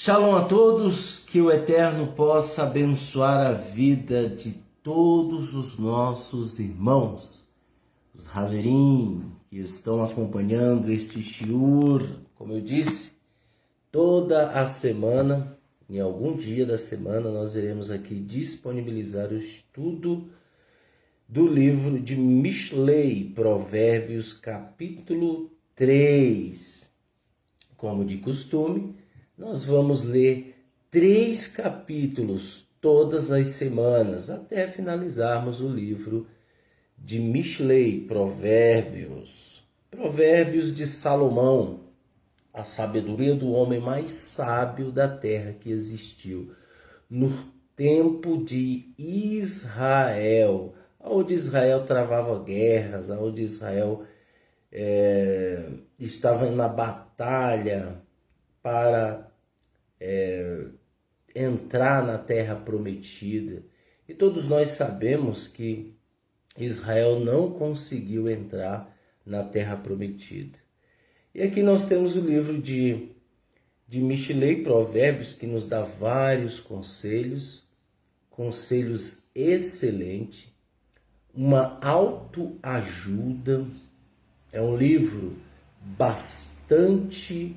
Shalom a todos, que o Eterno possa abençoar a vida de todos os nossos irmãos, os Haverim, que estão acompanhando este shiur, como eu disse, toda a semana, em algum dia da semana, nós iremos aqui disponibilizar o estudo do livro de Mishlei, Provérbios, capítulo 3. Como de costume, nós vamos ler 3 capítulos todas as semanas, até finalizarmos o livro de Mishlei, Provérbios. Provérbios de Salomão, a sabedoria do homem mais sábio da terra que existiu no tempo de Israel, onde Israel travava guerras, onde Israel estava na batalha para entrar na terra prometida. E todos nós sabemos que Israel não conseguiu entrar na terra prometida. E aqui nós temos o livro de Mishlei, Provérbios, que nos dá vários conselhos excelentes, uma autoajuda. É um livro bastante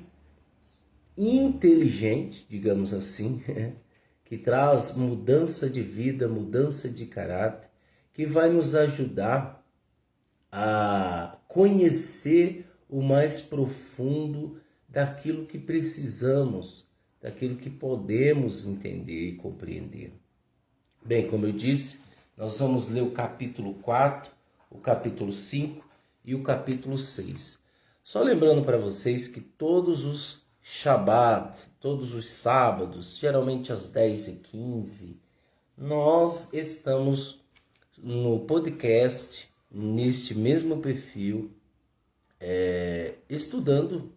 inteligente, digamos assim, que traz mudança de vida, mudança de caráter, que vai nos ajudar a conhecer o mais profundo daquilo que precisamos, daquilo que podemos entender e compreender. Bem, como eu disse, nós vamos ler o capítulo 4, o capítulo 5 e o capítulo 6. Só lembrando para vocês que todos os Shabbat, todos os sábados, geralmente às 10h15, nós estamos no podcast, neste mesmo perfil, estudando,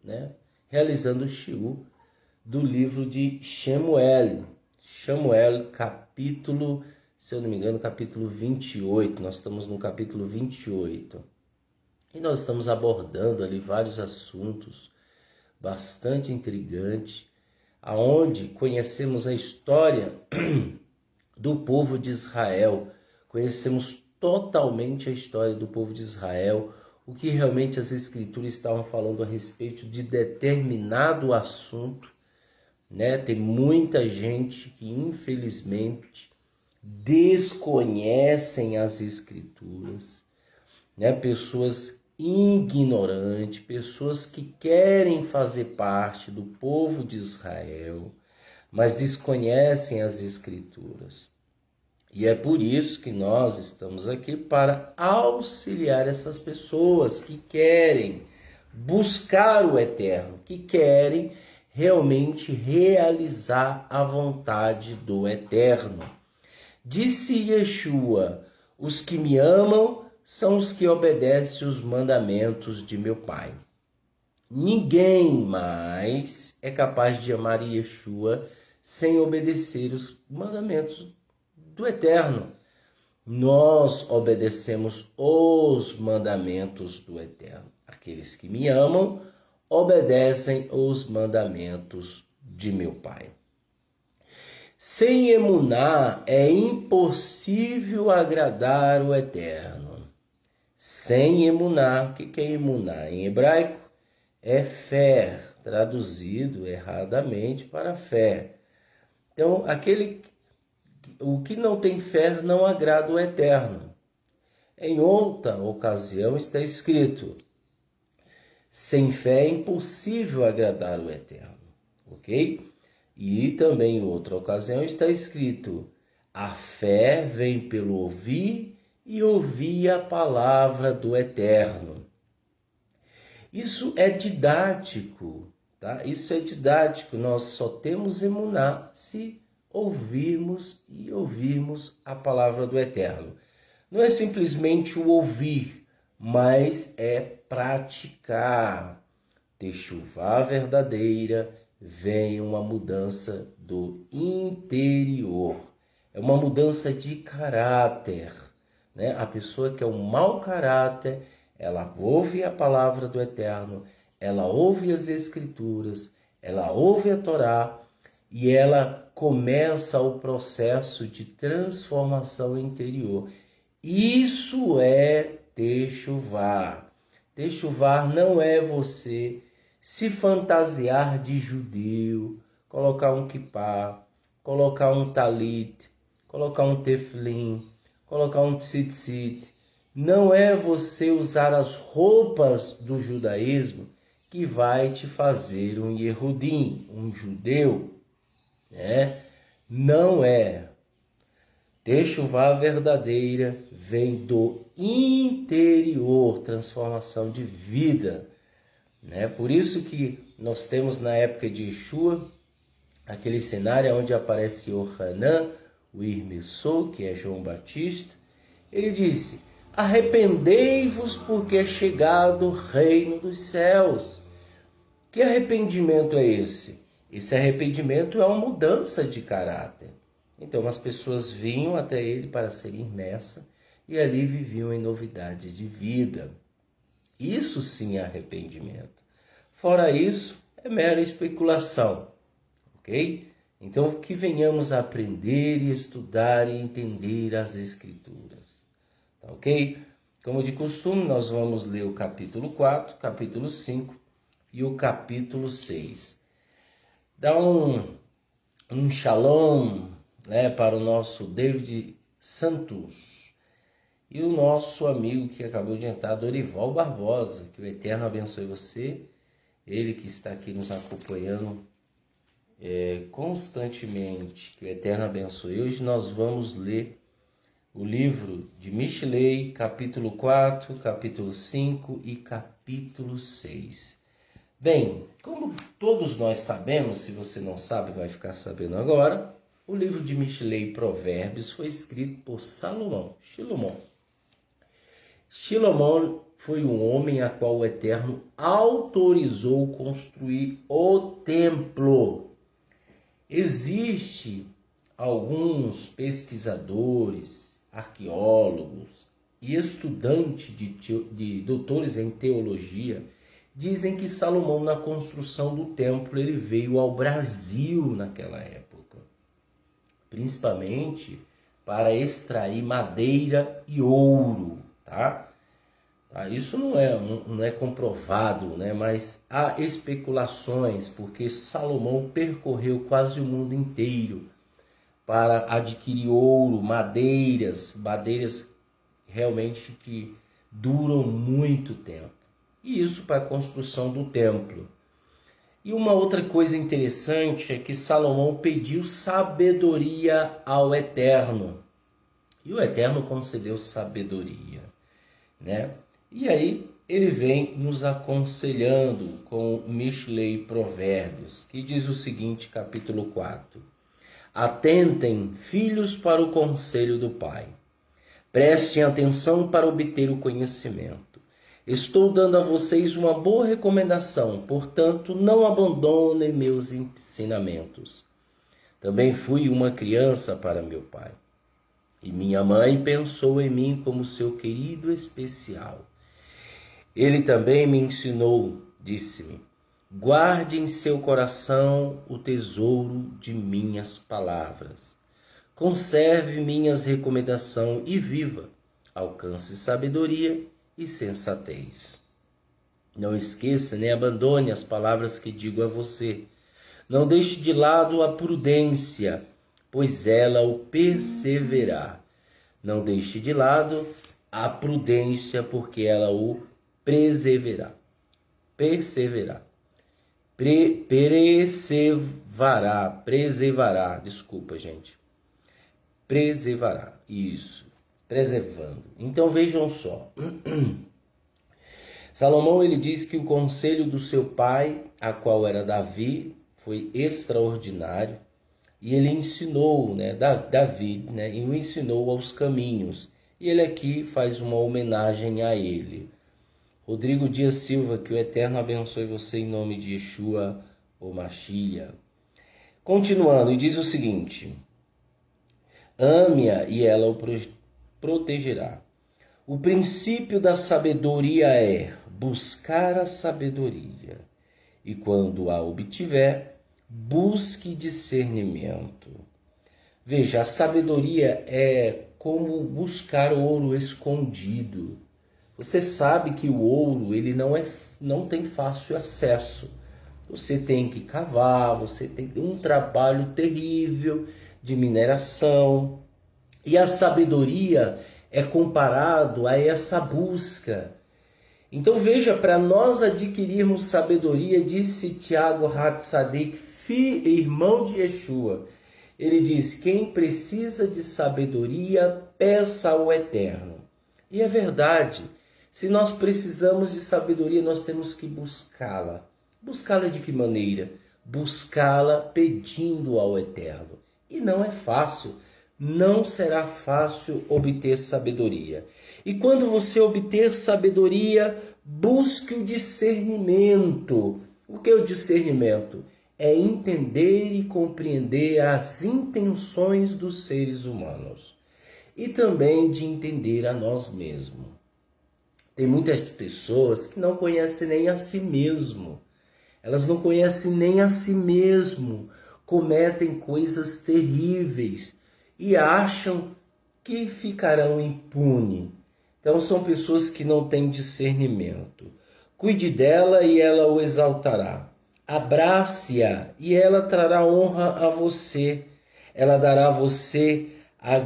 realizando o shiur do livro de Shemuel, capítulo, se eu não me engano, capítulo 28, nós estamos no capítulo 28, e nós estamos abordando ali vários assuntos bastante intrigante, aonde conhecemos a história do povo de Israel, conhecemos totalmente a história do povo de Israel, o que realmente as escrituras estavam falando a respeito de determinado assunto, Tem muita gente que infelizmente desconhecem as escrituras, Pessoas ignorantes, pessoas que querem fazer parte do povo de Israel, mas desconhecem as escrituras. E é por isso que nós estamos aqui para auxiliar essas pessoas que querem buscar o Eterno, que querem realmente realizar a vontade do Eterno. Disse Yeshua: os que me amam são os que obedecem os mandamentos de meu Pai. Ninguém mais é capaz de amar Yeshua sem obedecer os mandamentos do Eterno. Nós obedecemos os mandamentos do Eterno. Aqueles que me amam obedecem os mandamentos de meu Pai. Sem emuná é impossível agradar o Eterno. Sem emuná, o que é emuná? Em hebraico é fé, traduzido erradamente para fé. Então, o que não tem fé não agrada o Eterno. Em outra ocasião está escrito: sem fé é impossível agradar o Eterno, ok? E também em outra ocasião está escrito: a fé vem pelo ouvir e ouvir a palavra do Eterno. Isso é didático, tá? Isso é didático. Nós só temos emuná se ouvirmos a palavra do Eterno. Não é simplesmente o ouvir, mas é praticar. Techuvá verdadeira vem uma mudança do interior. É uma mudança de caráter. A pessoa que é um mau caráter, ela ouve a palavra do Eterno, ela ouve as Escrituras, ela ouve a Torá, e ela começa o processo de transformação interior. Isso é Techuvá. Techuvá não é você se fantasiar de judeu, colocar um kippá, colocar um talit, colocar um tefilin, colocar um tzitzit. Não é você usar as roupas do judaísmo que vai te fazer um Yehudim, um judeu, né? Não é. Techuvá verdadeira vem do interior, transformação de vida, né? Por isso que nós temos na época de Yeshua aquele cenário onde aparece Yohanan, o Irmissou, que é João Batista. Ele disse: arrependei-vos porque é chegado o reino dos céus. Que arrependimento é esse? Esse arrependimento é uma mudança de caráter. Então as pessoas vinham até ele para serem imersas e ali viviam em novidade de vida. Isso sim é arrependimento. Fora isso, é mera especulação, ok? Então que venhamos a aprender e estudar e entender as Escrituras, tá ok? Como de costume, nós vamos ler o capítulo 4, capítulo 5 e o capítulo 6. Dá um shalom, né, para o nosso David Santos e o nosso amigo que acabou de entrar, Dorival Barbosa. Que o Eterno abençoe você, ele que está aqui nos acompanhando constantemente. Que o Eterno abençoe. Hoje nós vamos ler o livro de Mishlei, capítulo 4, capítulo 5 e capítulo 6. Bem, como todos nós sabemos, se você não sabe, vai ficar sabendo agora, o livro de Mishlei Provérbios foi escrito por Salomão, Shilomon foi um homem a qual o Eterno autorizou construir o templo. Existem alguns pesquisadores, arqueólogos e estudantes de doutores em teologia dizem que Salomão, na construção do templo, ele veio ao Brasil naquela época, principalmente para extrair madeira e ouro, tá? Isso não é comprovado, né? Mas há especulações, porque Salomão percorreu quase o mundo inteiro para adquirir ouro, madeiras realmente que duram muito tempo. E isso para a construção do templo. E uma outra coisa interessante é que Salomão pediu sabedoria ao Eterno. E o Eterno concedeu sabedoria, né? E aí ele vem nos aconselhando com Mishlei Provérbios, que diz o seguinte, capítulo 4. Atentem, filhos, para o conselho do Pai. Prestem atenção para obter o conhecimento. Estou dando a vocês uma boa recomendação, portanto, não abandonem meus ensinamentos. Também fui uma criança para meu pai, e minha mãe pensou em mim como seu querido especial. Ele também me ensinou, disse-me, guarde em seu coração o tesouro de minhas palavras. Conserve minhas recomendações e viva. Alcance sabedoria e sensatez. Não esqueça nem abandone as palavras que digo a você. Não deixe de lado a prudência, pois ela o perseverar. Não deixe de lado a prudência, porque ela o perseverar. Preservará. Desculpa, gente. Preservará. Isso. Preservando. Então vejam só. Salomão, ele diz que o conselho do seu pai, a qual era Davi, foi extraordinário. E ele ensinou, né, Davi, né, e o ensinou aos caminhos. E ele aqui faz uma homenagem a ele. Rodrigo Dias Silva, que o Eterno abençoe você em nome de Yeshua, o Mashiach. Continuando, e diz o seguinte: ame-a e ela o protegerá. O princípio da sabedoria é buscar a sabedoria, e quando a obtiver, busque discernimento. Veja, a sabedoria é como buscar ouro escondido. Você sabe que o ouro ele não tem fácil acesso. Você tem que cavar, você tem um trabalho terrível de mineração. E a sabedoria é comparado a essa busca. Então veja, para nós adquirirmos sabedoria, disse Tiago Hatzadik, irmão de Yeshua, ele diz, quem precisa de sabedoria, peça ao Eterno. E é verdade, se nós precisamos de sabedoria, nós temos que buscá-la. Buscá-la de que maneira? Buscá-la pedindo ao Eterno. E não é fácil, não será fácil obter sabedoria. E quando você obter sabedoria, busque o discernimento. O que é o discernimento? É entender e compreender as intenções dos seres humanos. E também de entender a nós mesmos. Tem muitas pessoas que não conhecem nem a si mesmo. Elas não conhecem nem a si mesmo. Cometem coisas terríveis e acham que ficarão impunes. Então são pessoas que não têm discernimento. Cuide dela e ela o exaltará. Abrace-a e ela trará honra a você. Ela dará a você a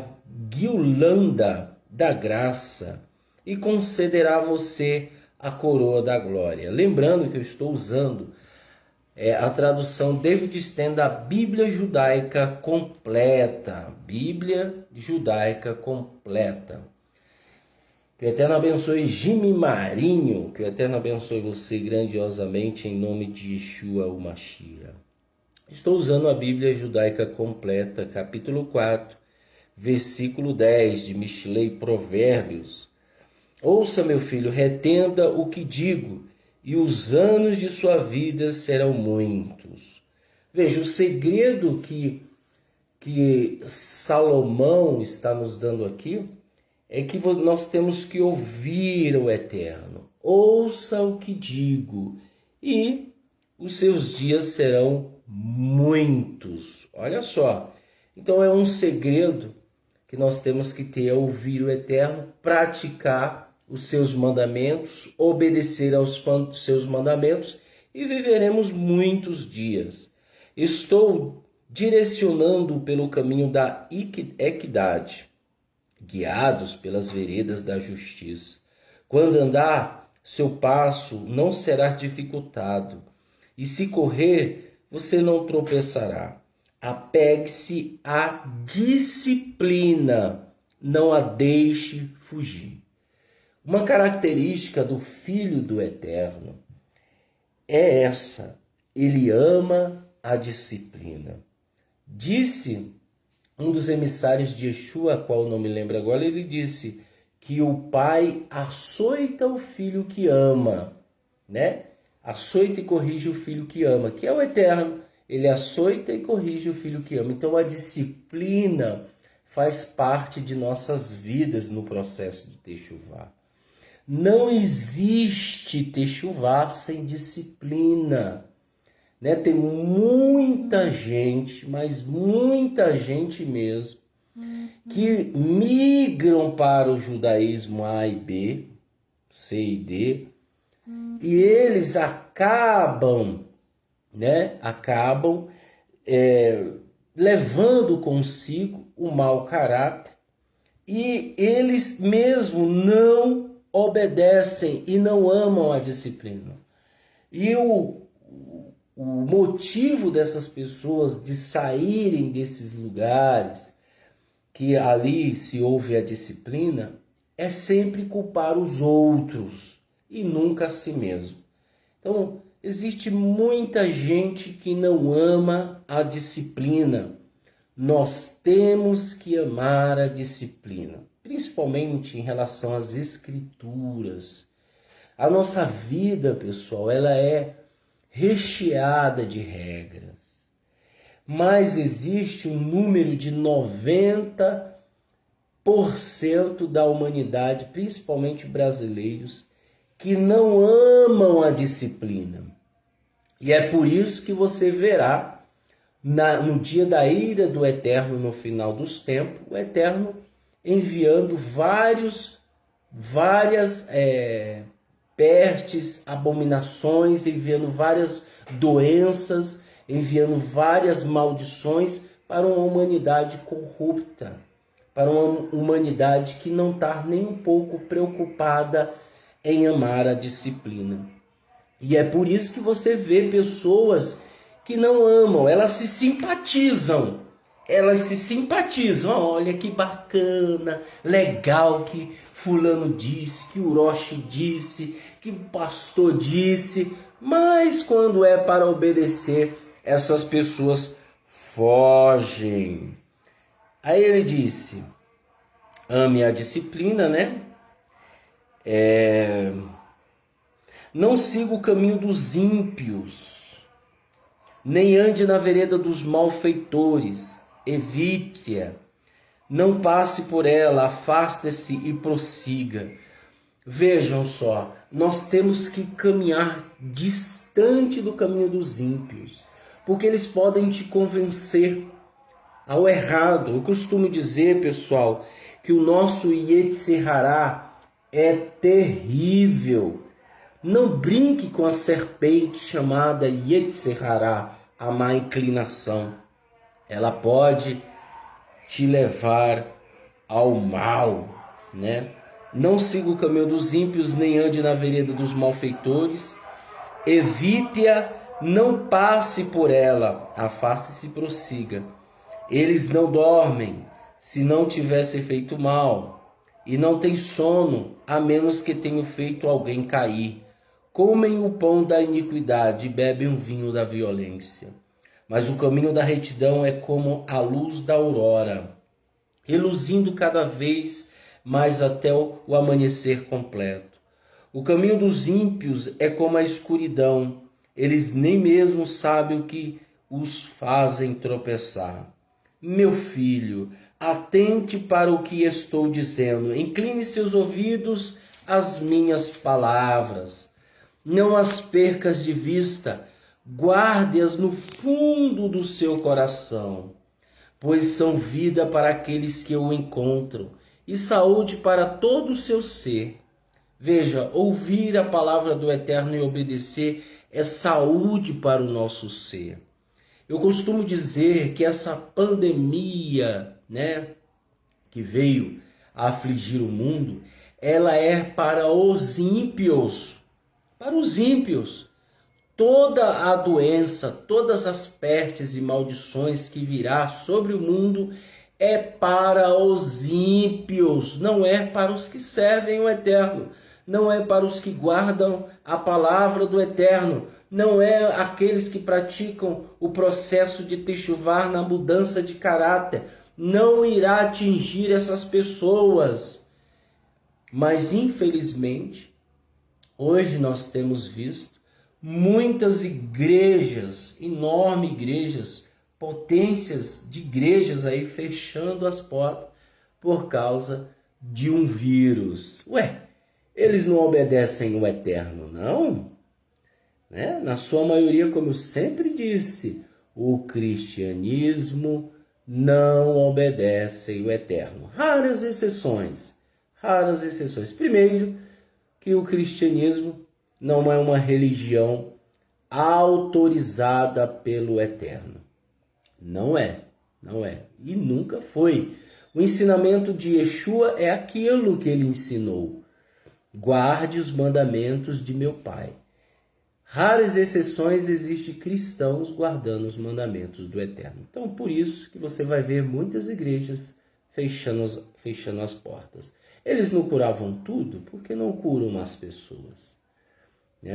guirlanda da graça e concederá a você a coroa da glória. Lembrando que eu estou usando a tradução David Stem da Bíblia Judaica Completa. Bíblia Judaica Completa. Que o Eterno abençoe Jimmy Marinho. Que o Eterno abençoe você grandiosamente em nome de Yeshua o Mashiach. Estou usando a Bíblia Judaica Completa, capítulo 4, versículo 10 de Mishlei Provérbios. Ouça, meu filho, retenda o que digo, e os anos de sua vida serão muitos. Veja, o segredo que Salomão está nos dando aqui é que nós temos que ouvir o Eterno. Ouça o que digo, e os seus dias serão muitos. Olha só, então é um segredo que nós temos que ter, é ouvir o Eterno, praticar os seus mandamentos, obedecer aos seus mandamentos e viveremos muitos dias. Estou direcionando pelo caminho da equidade, guiados pelas veredas da justiça. Quando andar, seu passo não será dificultado, e se correr, você não tropeçará. Apegue-se à disciplina, não a deixe fugir. Uma característica do Filho do Eterno é essa, ele ama a disciplina. Disse um dos emissários de Yeshua, a qual não me lembro agora, ele disse que o pai açoita o filho que ama, né? Açoita e corrige o filho que ama, que é o Eterno. Ele açoita e corrige o filho que ama. Então a disciplina faz parte de nossas vidas no processo de Teshuvá. Não existe Teshuvá sem disciplina. Né? Tem muita gente, mas muita gente mesmo, que migram para o judaísmo A e B, C e D, e eles acabam levando consigo o mau caráter, e eles mesmo não obedecem e não amam a disciplina. E o motivo dessas pessoas de saírem desses lugares que ali se ouve a disciplina é sempre culpar os outros e nunca a si mesmo. Então, existe muita gente que não ama a disciplina. Nós temos que amar a disciplina, principalmente em relação às escrituras. A nossa vida, pessoal, ela é recheada de regras. Mas existe um número de 90% da humanidade, principalmente brasileiros, que não amam a disciplina. E é por isso que você verá no dia da ira do Eterno, no final dos tempos, o Eterno enviando várias pestes, abominações, enviando várias doenças, enviando várias maldições para uma humanidade corrupta, para uma humanidade que não está nem um pouco preocupada em amar a disciplina. E é por isso que você vê pessoas que não amam, elas se simpatizam. Olha que bacana, legal que fulano disse, que o Roche disse, que o pastor disse. Mas quando é para obedecer, essas pessoas fogem. Aí ele disse, ame a disciplina, né? Não siga o caminho dos ímpios, nem ande na vereda dos malfeitores, evite-a, não passe por ela, afaste-se e prossiga. Vejam só, nós temos que caminhar distante do caminho dos ímpios, porque eles podem te convencer ao errado. Eu costumo dizer, pessoal, que o nosso Yetzer Hará é terrível. Não brinque com a serpente chamada Yetzer Hará, a má inclinação. Ela pode te levar ao mal, né? Não siga o caminho dos ímpios, nem ande na vereda dos malfeitores. Evite-a, não passe por ela, afaste-se e prossiga. Eles não dormem, se não tivessem feito mal, e não têm sono, a menos que tenham feito alguém cair. Comem o pão da iniquidade e bebem o vinho da violência. Mas o caminho da retidão é como a luz da aurora, reluzindo cada vez mais até o amanhecer completo. O caminho dos ímpios é como a escuridão, eles nem mesmo sabem o que os fazem tropeçar. Meu filho, atente para o que estou dizendo, incline seus ouvidos às minhas palavras. Não as percas de vista, guarde-as no fundo do seu coração, pois são vida para aqueles que o encontram e saúde para todo o seu ser. Veja, ouvir a palavra do Eterno e obedecer é saúde para o nosso ser. Eu costumo dizer que essa pandemia, né, que veio a afligir o mundo, ela é para os ímpios. Para os ímpios. Toda a doença, todas as pestes e maldições que virá sobre o mundo é para os ímpios, não é para os que servem o Eterno, não é para os que guardam a palavra do Eterno, não é aqueles que praticam o processo de techuvá na mudança de caráter, não irá atingir essas pessoas. Mas infelizmente, hoje nós temos visto muitas igrejas, enormes igrejas, potências de igrejas aí fechando as portas por causa de um vírus. Ué, eles não obedecem o Eterno, não? Né? Na sua maioria, como eu sempre disse, o cristianismo não obedece o Eterno. Raras exceções. Primeiro, que o cristianismo não é uma religião autorizada pelo Eterno. Não é. E nunca foi. O ensinamento de Yeshua é aquilo que ele ensinou. Guarde os mandamentos de meu Pai. Raras exceções existem cristãos guardando os mandamentos do Eterno. Então, por isso que você vai ver muitas igrejas fechando as portas. Eles não curavam tudo, porque não curam as pessoas.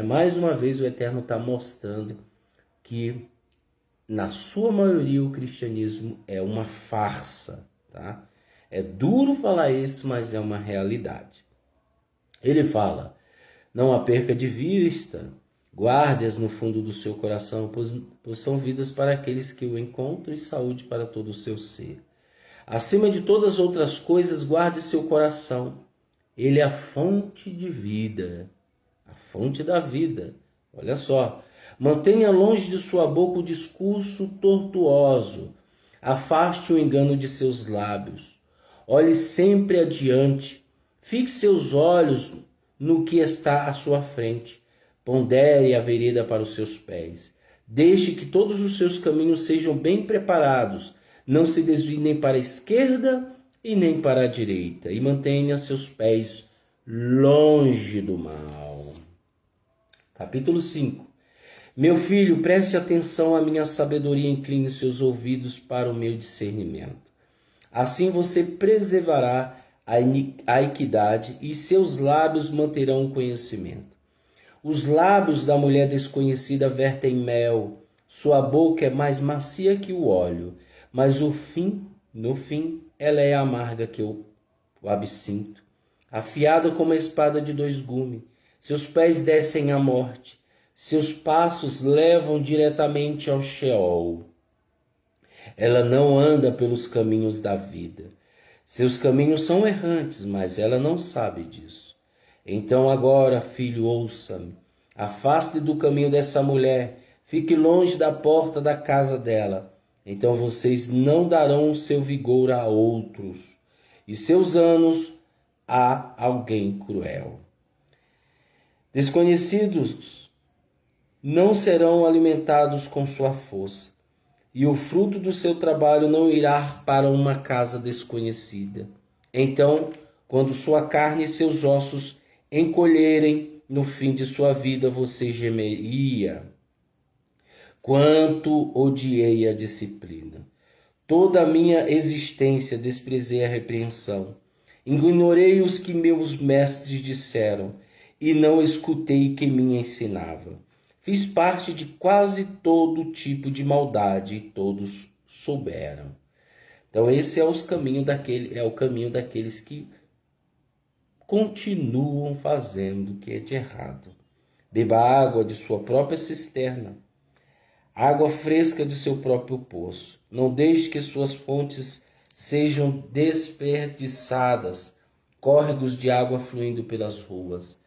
Mais uma vez, o Eterno está mostrando que, na sua maioria, o cristianismo é uma farsa. Tá? É duro falar isso, mas é uma realidade. Ele fala, não há perca de vista, guarde-as no fundo do seu coração, pois são vidas para aqueles que o encontram e saúde para todo o seu ser. Acima de todas as outras coisas, guarde seu coração. Ele é a fonte de vida, a fonte da vida. Olha só, Mantenha longe de sua boca o discurso tortuoso. Afaste o engano de seus lábios. Olhe sempre adiante. Fixe seus olhos no que está à sua frente. Pondere a vereda para os seus pés. Deixe que todos os seus caminhos sejam bem preparados. Não se desvie nem para a esquerda e nem para a direita. E mantenha seus pés longe do mal. Capítulo 5. Meu filho, preste atenção à minha sabedoria e incline seus ouvidos para o meu discernimento. Assim você preservará a equidade e seus lábios manterão o conhecimento. Os lábios da mulher desconhecida vertem mel, sua boca é mais macia que o óleo, mas no fim, ela é amarga que o absinto, afiada como a espada de dois gumes. Seus pés descem à morte, seus passos levam diretamente ao Sheol. Ela não anda pelos caminhos da vida. Seus caminhos são errantes, mas ela não sabe disso. Então agora, filho, ouça-me. Afaste do caminho dessa mulher. Fique longe da porta da casa dela. Então vocês não darão o seu vigor a outros, e seus anos a alguém cruel. Desconhecidos não serão alimentados com sua força, e o fruto do seu trabalho não irá para uma casa desconhecida. Então, quando sua carne e seus ossos encolherem no fim de sua vida, você gemeria. Quanto odiei a disciplina! Toda a minha existência desprezei a repreensão. Ignorei os que meus mestres disseram, e não escutei quem me ensinava. Fiz parte de quase todo tipo de maldade e todos souberam. Então esse é o caminho daqueles que continuam fazendo o que é de errado. Beba água de sua própria cisterna, água fresca de seu próprio poço. Não deixe que suas fontes sejam desperdiçadas, córregos de água fluindo pelas ruas.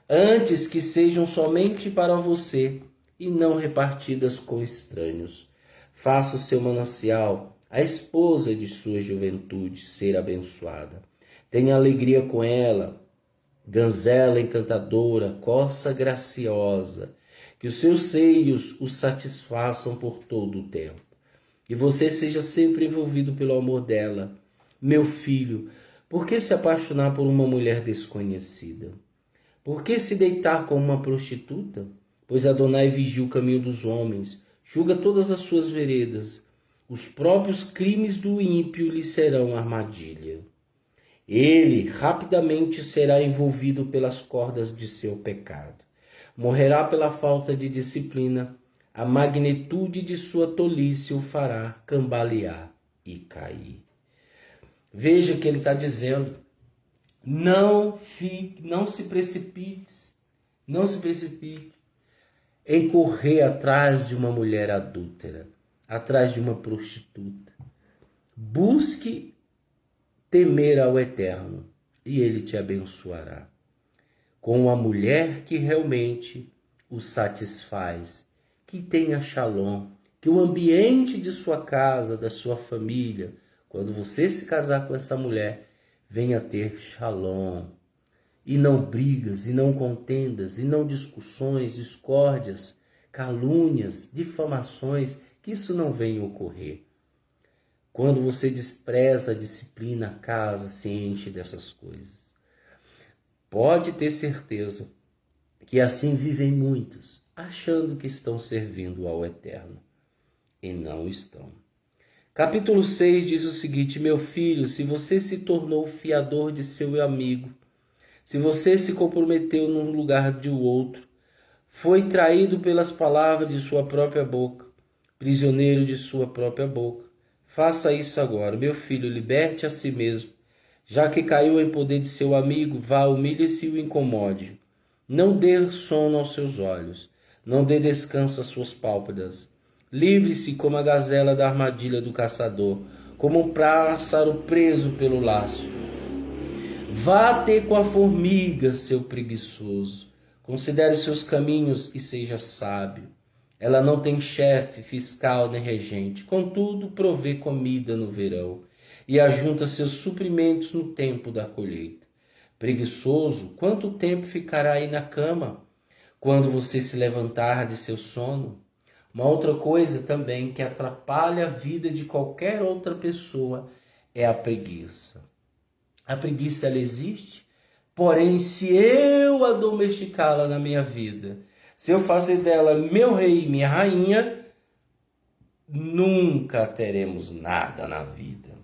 Antes que sejam somente para você e não repartidas com estranhos. Faça o seu manancial, a esposa de sua juventude, ser abençoada. Tenha alegria com ela, ganzela encantadora, corça graciosa, que os seus seios o satisfaçam por todo o tempo. E você seja sempre envolvido pelo amor dela. Meu filho, por que se apaixonar por uma mulher desconhecida? Por que se deitar com uma prostituta? Pois Adonai vigia o caminho dos homens, julga todas as suas veredas. Os próprios crimes do ímpio lhe serão armadilha. Ele rapidamente será envolvido pelas cordas de seu pecado. Morrerá pela falta de disciplina. A magnitude de sua tolice o fará cambalear e cair. Veja o que ele está dizendo. Não se precipite em correr atrás de uma mulher adúltera, atrás de uma prostituta. Busque temer ao Eterno e Ele te abençoará com uma mulher que realmente o satisfaz, que tenha shalom, que o ambiente de sua casa, da sua família, quando você se casar com essa mulher, venha ter shalom, e não brigas, e não contendas, e não discussões, discórdias, calúnias, difamações, que isso não venha ocorrer. Quando você despreza a disciplina, a casa se enche dessas coisas. Pode ter certeza que assim vivem muitos, achando que estão servindo ao Eterno, e não estão. Capítulo 6 diz o seguinte: meu filho, se você se tornou fiador de seu amigo, se você se comprometeu num lugar de outro, foi traído pelas palavras de sua própria boca, prisioneiro de sua própria boca, faça isso agora. Meu filho, liberte a si mesmo. Já que caiu em poder de seu amigo, vá, humilhe-se e o incomode. Não dê sono aos seus olhos, não dê descanso às suas pálpebras. Livre-se como a gazela da armadilha do caçador, como um pássaro preso pelo laço. Vá ter com a formiga, seu preguiçoso. Considere seus caminhos e seja sábio. Ela não tem chefe, fiscal nem regente, contudo provê comida no verão e ajunta seus suprimentos no tempo da colheita. Preguiçoso, quanto tempo ficará aí na cama quando você se levantar de seu sono? Uma outra coisa também que atrapalha a vida de qualquer outra pessoa é a preguiça. A preguiça ela existe, porém se eu a domesticá-la na minha vida, se eu fazer dela meu rei e minha rainha, nunca teremos nada na vida.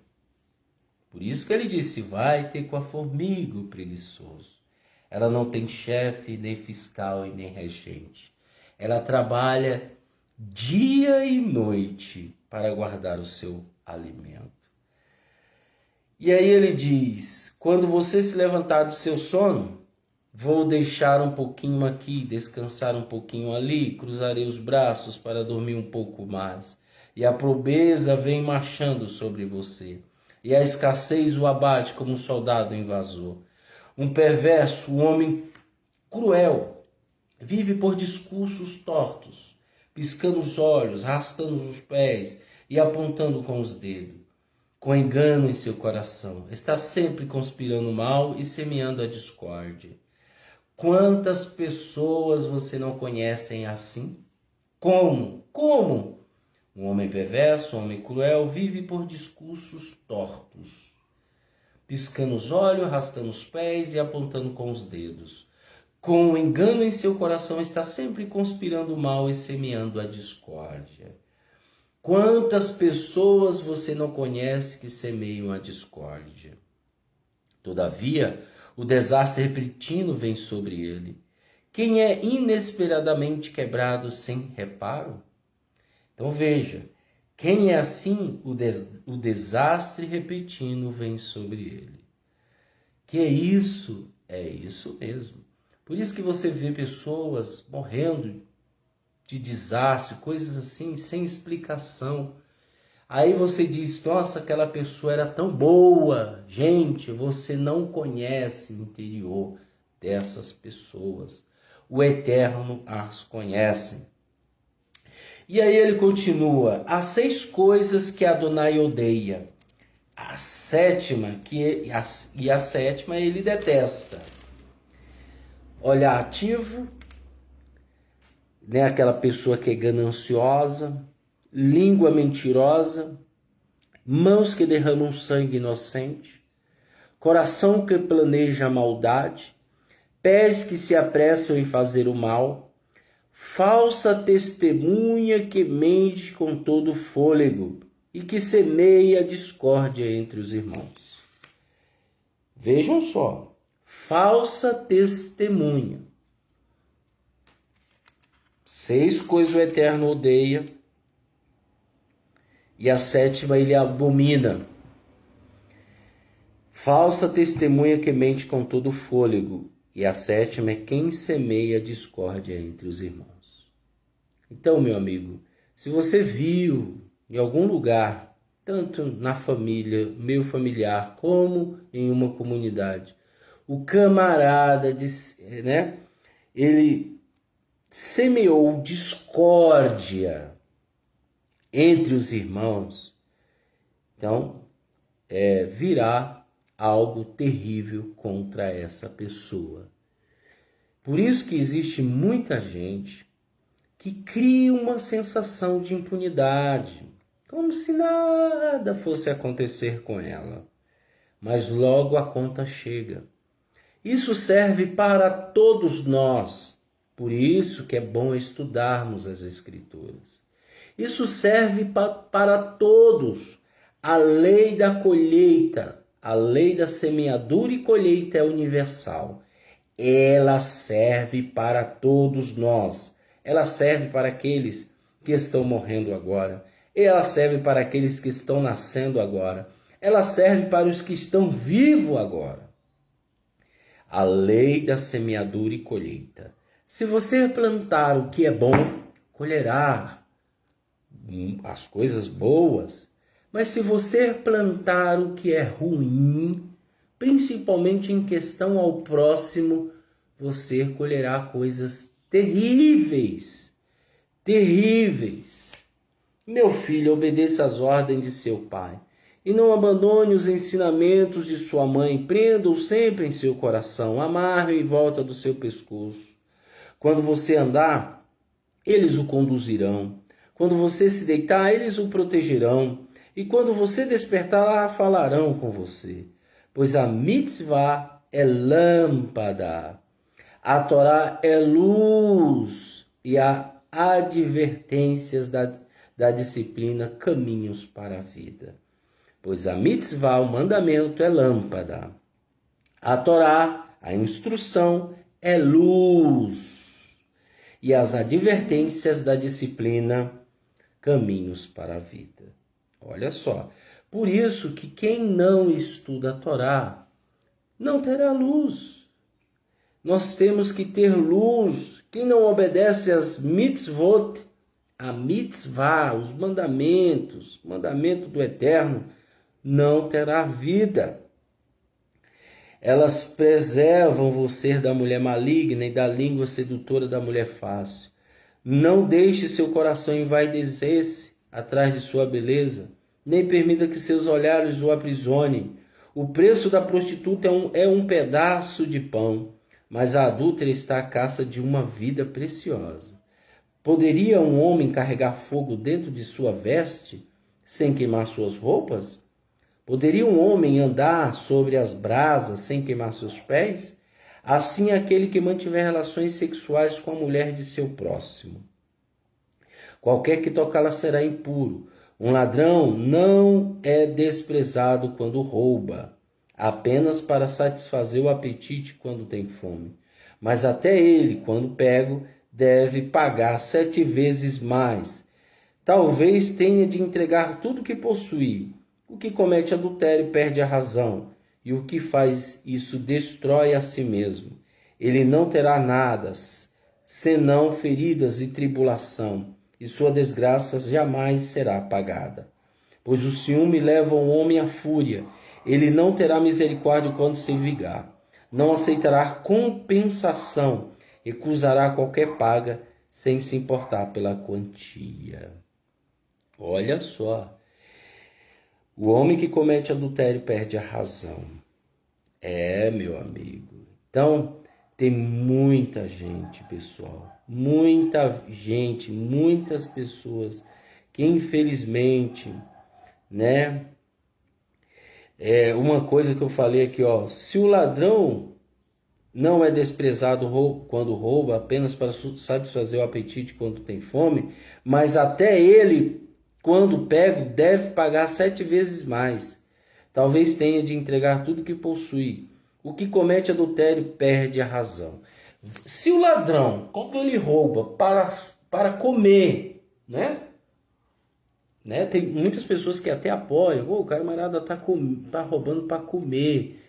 Por isso que ele disse, vai ter com a formiga o preguiçoso. Ela não tem chefe, nem fiscal e nem regente. Ela trabalha dia e noite para guardar o seu alimento. E aí ele diz, quando você se levantar do seu sono, vou deixar um pouquinho aqui, descansar um pouquinho ali, cruzarei os braços para dormir um pouco mais. E a pobreza vem marchando sobre você, e a escassez o abate como um soldado invasor. Um perverso, um homem cruel, vive por discursos tortos, piscando os olhos, arrastando os pés e apontando com os dedos. Com engano em seu coração, está sempre conspirando mal e semeando a discórdia. Quantas pessoas você não conhece assim? Como? Como? Um homem perverso, um homem cruel, vive por discursos tortos, piscando os olhos, arrastando os pés e apontando com os dedos. Com engano em seu coração, está sempre conspirando mal e semeando a discórdia. Quantas pessoas você não conhece que semeiam a discórdia? Todavia, o desastre repentino vem sobre ele. Quem é inesperadamente quebrado sem reparo? Então veja, quem é assim, o desastre repentino vem sobre ele. Que é isso? É isso mesmo. Por isso que você vê pessoas morrendo de desastre, coisas assim, sem explicação. Aí você diz, nossa, aquela pessoa era tão boa. Gente, você não conhece o interior dessas pessoas. O Eterno as conhece. E aí ele continua, há 6 coisas que Adonai odeia. A sétima ele detesta. Olhar ativo, né, aquela pessoa que é gananciosa, língua mentirosa, mãos que derramam sangue inocente, coração que planeja a maldade, pés que se apressam em fazer o mal, falsa testemunha que mente com todo fôlego e que semeia a discórdia entre os irmãos. Vejam só, falsa testemunha. 6 coisas o Eterno odeia e a 7ª ele abomina. Falsa testemunha que mente com todo fôlego e a 7ª é quem semeia a discórdia entre os irmãos. Então, meu amigo, se você viu em algum lugar, tanto na família, meio familiar, como em uma comunidade, o camarada, né, ele semeou discórdia entre os irmãos, então virá algo terrível contra essa pessoa. Por isso que existe muita gente que cria uma sensação de impunidade, como se nada fosse acontecer com ela. Mas logo a conta chega. Isso serve para todos nós. Por isso que é bom estudarmos as Escrituras. Isso serve para todos. A lei da colheita, a lei da semeadura e colheita é universal. Ela serve para todos nós. Ela serve para aqueles que estão morrendo agora. Ela serve para aqueles que estão nascendo agora. Ela serve para os que estão vivos agora. A lei da semeadura e colheita. Se você plantar o que é bom, colherá as coisas boas. Mas se você plantar o que é ruim, principalmente em questão ao próximo, você colherá coisas terríveis. terríveis. Meu filho, obedeça às ordens de seu pai e não abandone os ensinamentos de sua mãe. Prenda-o sempre em seu coração, amarre-o em volta do seu pescoço. Quando você andar, eles o conduzirão. Quando você se deitar, eles o protegerão. E quando você despertar, falarão com você. Pois a mitzvah é lâmpada, a Torá é luz e a advertências da disciplina caminhos para a vida. Pois a mitzvah, o mandamento, é lâmpada. A Torá, a instrução, é luz. E as advertências da disciplina, caminhos para a vida. Olha só. Por isso que quem não estuda a Torá não terá luz. Nós temos que ter luz. Quem não obedece às mitzvot, a mitzvah, os mandamentos, mandamento do Eterno, não terá vida. Elas preservam você da mulher maligna e da língua sedutora da mulher fácil. Não deixe seu coração envaidecer-se atrás de sua beleza, nem permita que seus olhares o aprisionem. O preço da prostituta é um pedaço de pão, mas a adúltera está à caça de uma vida preciosa. Poderia um homem carregar fogo dentro de sua veste sem queimar suas roupas? Poderia um homem andar sobre as brasas sem queimar seus pés? Assim aquele que mantiver relações sexuais com a mulher de seu próximo. Qualquer que tocá-la será impuro. Um ladrão não é desprezado quando rouba, apenas para satisfazer o apetite quando tem fome. Mas até ele, quando pego, deve pagar 7 vezes mais. Talvez tenha de entregar tudo o que possui. O que comete adultério perde a razão, e o que faz isso destrói a si mesmo. Ele não terá nada, senão feridas e tribulação, e sua desgraça jamais será apagada. Pois o ciúme leva o homem à fúria. Ele não terá misericórdia quando se vingar. Não aceitará compensação, recusará qualquer paga, sem se importar pela quantia. Olha só. O homem que comete adultério perde a razão. Meu amigo. Então, tem muita gente, pessoal. Muita gente, muitas pessoas que infelizmente, né? Uma coisa que eu falei aqui, ó. Se o ladrão não é desprezado quando rouba, apenas para satisfazer o apetite quando tem fome, mas até ele, quando pego, deve pagar 7 vezes mais. Talvez tenha de entregar tudo que possui. O que comete adultério perde a razão. Se o ladrão, quando ele rouba para comer, né? Tem muitas pessoas que até apoiam. O camarada tá roubando para comer.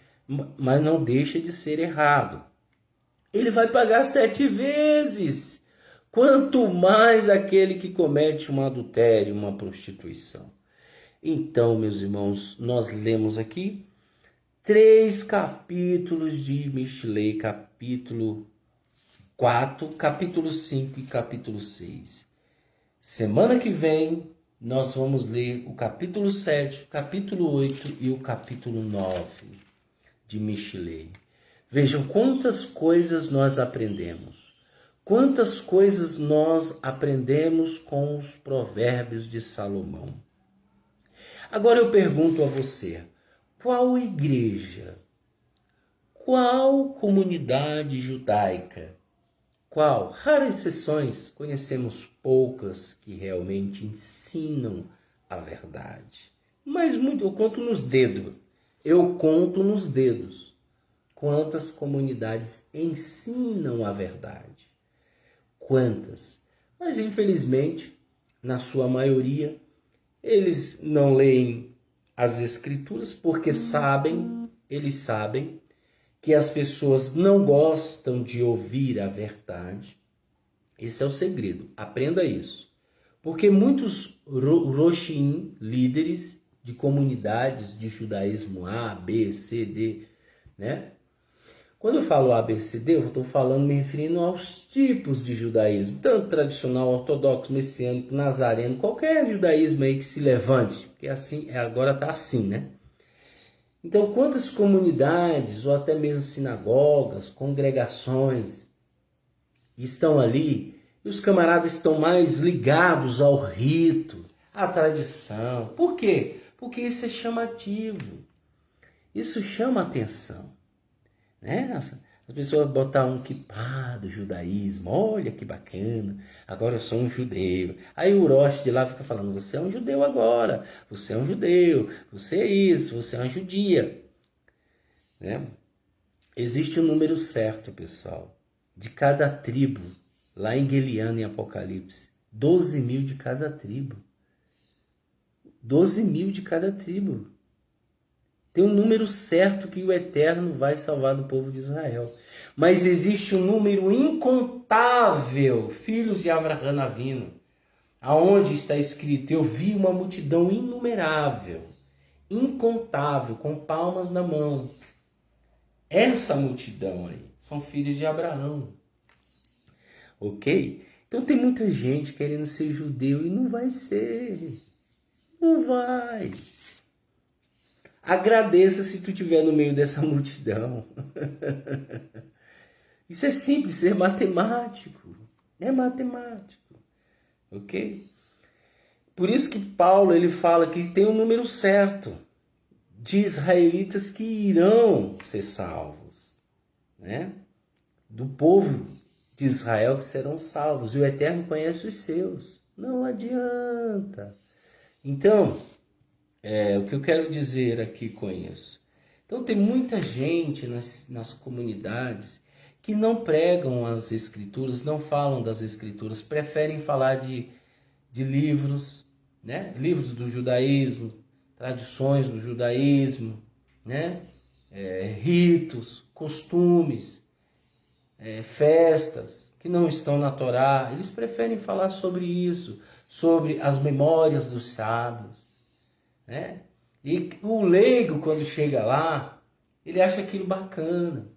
Mas não deixa de ser errado. Ele vai pagar 7 vezes. Quanto mais aquele que comete um adultério, uma prostituição. Então, meus irmãos, nós lemos aqui 3 capítulos de Mishlei, capítulo 4, capítulo 5 e capítulo 6. Semana que vem, nós vamos ler o capítulo 7, o capítulo 8 e o capítulo 9 de Mishlei. Vejam quantas coisas nós aprendemos. Quantas coisas nós aprendemos com os provérbios de Salomão. Agora eu pergunto a você, qual igreja, qual comunidade judaica, qual, raras exceções, conhecemos poucas que realmente ensinam a verdade. Mas muito, eu conto nos dedos. Quantas comunidades ensinam a verdade? Quantas? Mas infelizmente, na sua maioria, eles não leem as escrituras porque eles sabem que as pessoas não gostam de ouvir a verdade. Esse é o segredo, aprenda isso. Porque muitos roshim, líderes de comunidades de judaísmo A, B, C, D, né? Quando eu falo ABCD, eu estou falando, me referindo aos tipos de judaísmo, tanto tradicional, ortodoxo, messiânico, nazareno, qualquer judaísmo aí que se levante, porque assim, agora está assim, né? Então, quantas comunidades, ou até mesmo sinagogas, congregações, estão ali, e os camaradas estão mais ligados ao rito, à tradição. Por quê? Porque isso é chamativo, isso chama atenção. Né? As pessoas botar um kippah do judaísmo, olha que bacana, agora eu sou um judeu. Aí o Rosh de lá fica falando, você é um judeu agora, você é um judeu, você é isso, você é uma judia. Né? Existe um número certo, pessoal, de cada tribo, lá em Gueliano, em Apocalipse, 12 mil de cada tribo. 12 mil de cada tribo. Tem um número certo que o Eterno vai salvar do povo de Israel. Mas existe um número incontável, filhos de Avraham Avinu, aonde está escrito, eu vi uma multidão inumerável, incontável, com palmas na mão. Essa multidão aí são filhos de Abraão. Ok? Então tem muita gente querendo ser judeu e não vai ser. Não vai. Agradeça se tu estiver no meio dessa multidão. Isso é simples, ser matemático. É matemático. Ok? Por isso que Paulo ele fala que tem um número certo de israelitas que irão ser salvos. Né? Do povo de Israel que serão salvos. E o Eterno conhece os seus. Não adianta. Então, o que eu quero dizer aqui com isso? Então tem muita gente nas comunidades que não pregam as escrituras, não falam das escrituras, preferem falar de livros, né? Livros do judaísmo, tradições do judaísmo, né? Ritos, costumes, festas que não estão na Torá. Eles preferem falar sobre isso, sobre as memórias dos sábios. Né? E o leigo, quando chega lá, ele acha aquilo bacana.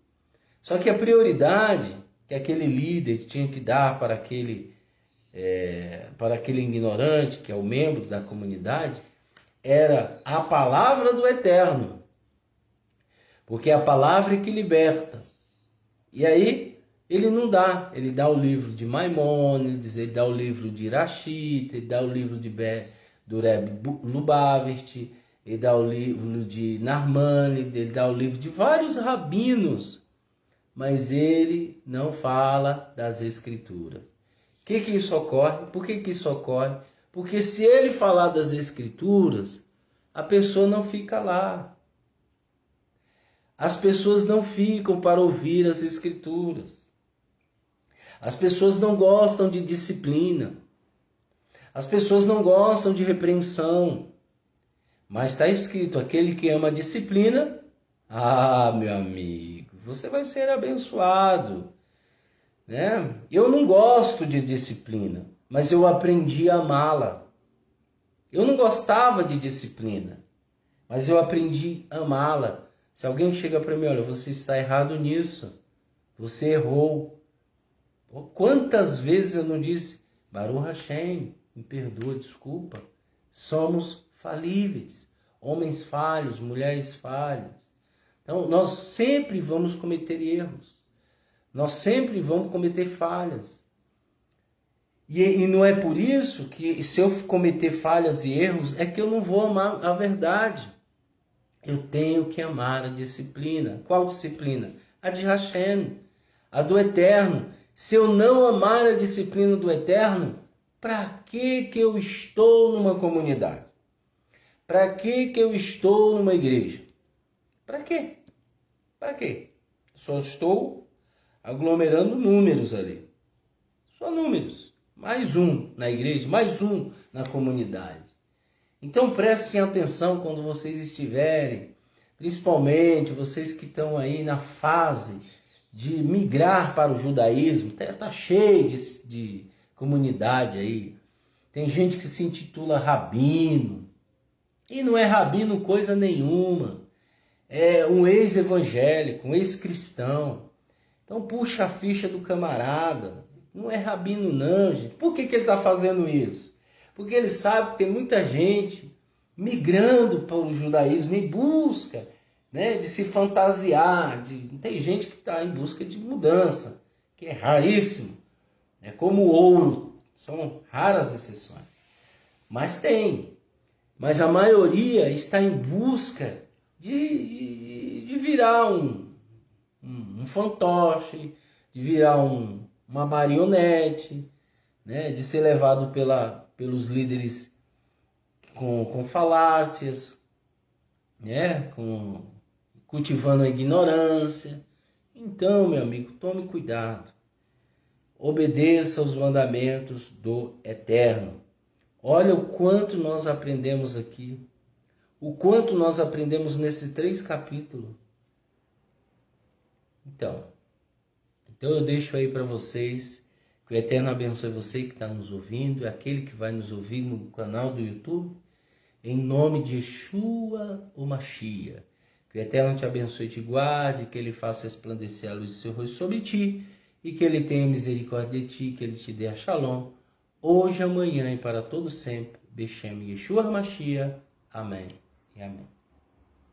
Só que a prioridade que aquele líder tinha que dar para aquele ignorante, que é o membro da comunidade, era a palavra do Eterno. Porque é a palavra que liberta. E aí, ele não dá. Ele dá o livro de Maimônides, ele dá o livro de Irachita, ele dá o livro do Rebbe Lubavitch, ele dá o livro de Narmânide, ele dá o livro de vários rabinos, mas ele não fala das escrituras. Que isso ocorre? Por que isso ocorre? Porque se ele falar das escrituras, a pessoa não fica lá. As pessoas não ficam para ouvir as escrituras. As pessoas não gostam de disciplina. As pessoas não gostam de repreensão. Mas está escrito, aquele que ama a disciplina, meu amigo, você vai ser abençoado. Né? Eu não gosto de disciplina, mas eu aprendi a amá-la. Eu não gostava de disciplina, mas eu aprendi a amá-la. Se alguém chega para mim, olha, você está errado nisso, você errou. Quantas vezes eu não disse, Baruch Hashem, me perdoa, desculpa. Somos falíveis, homens falhos, mulheres falhas. Então, nós sempre vamos cometer erros. Nós sempre vamos cometer falhas. E não é por isso que, se eu cometer falhas e erros, é que eu não vou amar a verdade. Eu tenho que amar a disciplina. Qual disciplina? A de Hashem, a do Eterno. Se eu não amar a disciplina do Eterno, para que eu estou numa comunidade? Para que eu estou numa igreja? Para quê? Para quê? Só estou aglomerando números ali. Só números. Mais um na igreja, mais um na comunidade. Então prestem atenção quando vocês estiverem, principalmente vocês que estão aí na fase de migrar para o judaísmo. Está cheio de comunidade aí. Tem gente que se intitula rabino. E não é rabino coisa nenhuma. um ex-evangélico, um ex-cristão. Então puxa a ficha do camarada. Não é rabino não, gente. Por que ele está fazendo isso? Porque ele sabe que tem muita gente migrando para o judaísmo em busca, né, de se fantasiar. Tem gente que está em busca de mudança, que é raríssimo. É como o ouro, são raras exceções. Mas tem. Mas a maioria está em busca de virar um fantoche, de virar uma marionete, né? De ser levado pelos líderes com falácias, né? Cultivando a ignorância. Então, meu amigo, tome cuidado. Obedeça os mandamentos do Eterno. Olha o quanto nós aprendemos aqui. O quanto nós aprendemos nesses 3 capítulos. Então eu deixo aí para vocês. Que o Eterno abençoe você que está nos ouvindo. E aquele que vai nos ouvir no canal do YouTube. Em nome de Yeshua o Mashiach. Que o Eterno te abençoe e te guarde. Que Ele faça resplandecer a luz do seu rosto sobre ti. E que Ele tenha misericórdia de ti. Que Ele te dê a shalom. Hoje, amanhã e para todo sempre. Beshem Yeshua Mashiach. Amém e amém.